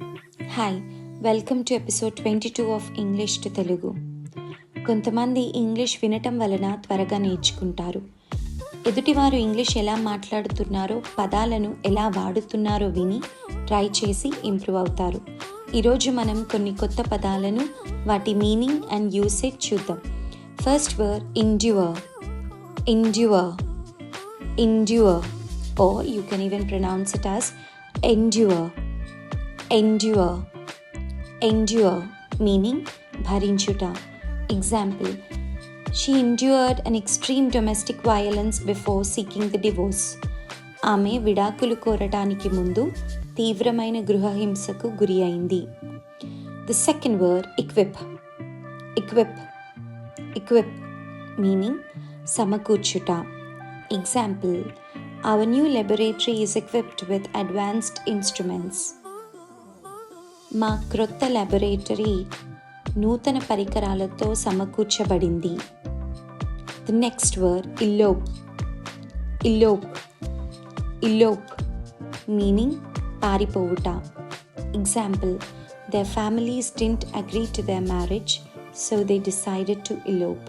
Hi, welcome to episode 22 of English to Telugu. కొంతమంది English వినటం వలన త్వరగా నేర్చుకుంటారు. ఎదుటివారు ఇంగ్లీష్ ఎలా మాట్లాడుతున్నారో, పదాలను ఎలా వాడుతున్నారో విని ట్రై చేసి ఇంప్రూవ్ అవుతారు. ఈరోజు మనం కొన్ని కొత్త పదాలను, వాటి మీనింగ్ అండ్ యూసేజ్ చూద్దాం. First word endure, endure, endure, or you can even pronounce it as endure. Endure, endure meaning భరించుట. Example, she endured an extreme domestic violence before seeking the divorce. ఆమె విడాకులు కోరటానికి ముందు తీవ్రమైన గృహహింసకు గురి అయింది. The second word equip, equip, equip meaning సమకూర్చుట. Example, our new laboratory is equipped with advanced instruments. మా క్రొత్త laboratory నూతన పరికరాలతో సమకూర్చబడింది. The next word elope, elope, elope meaning పారిపోవుట. Example, their families didn't agree to their marriage, so they decided to elope.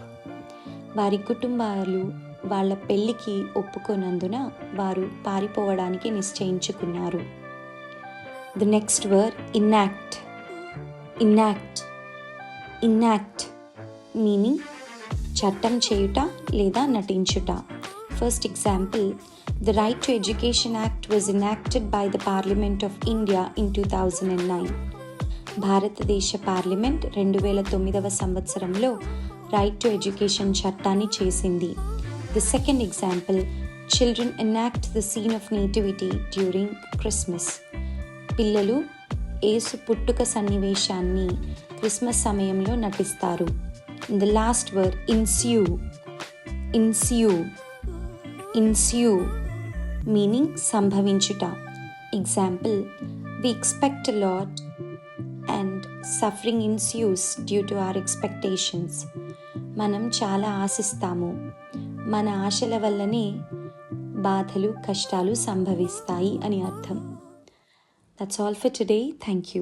వారి కుటుంబాలు వాళ్ళ పెళ్ళికి ఒప్పుకోనందున వారు పారిపోవడానికి నిశ్చయించుకున్నారు. The next word enact, enact, enact meaning చట్టం చేయుట లేదా నటించుట. First example, the Right to Education Act was enacted by the Parliament of India in 2009. భారతదేశ పార్లమెంట్ 2009 సంవత్సరంలో రైట్ టు ఎడ్యుకేషన్ చట్టాన్ని చేసింది. The second example, children enact the scene of nativity during Christmas. పిల్లలు యేసు పుట్టుక సన్నివేశాన్ని క్రిస్మస్ సమయంలో నటిస్తారు. The last word ensue, ensue, ensue meaning సంభవించుట. Example, we expect a lot and suffering ensues due to our expectations. మనం చాలా ఆశిస్తాము, మన ఆశల వల్లనే బాధలు, కష్టాలు సంభవిస్తాయి అని అర్థం. That's all for today. Thank you.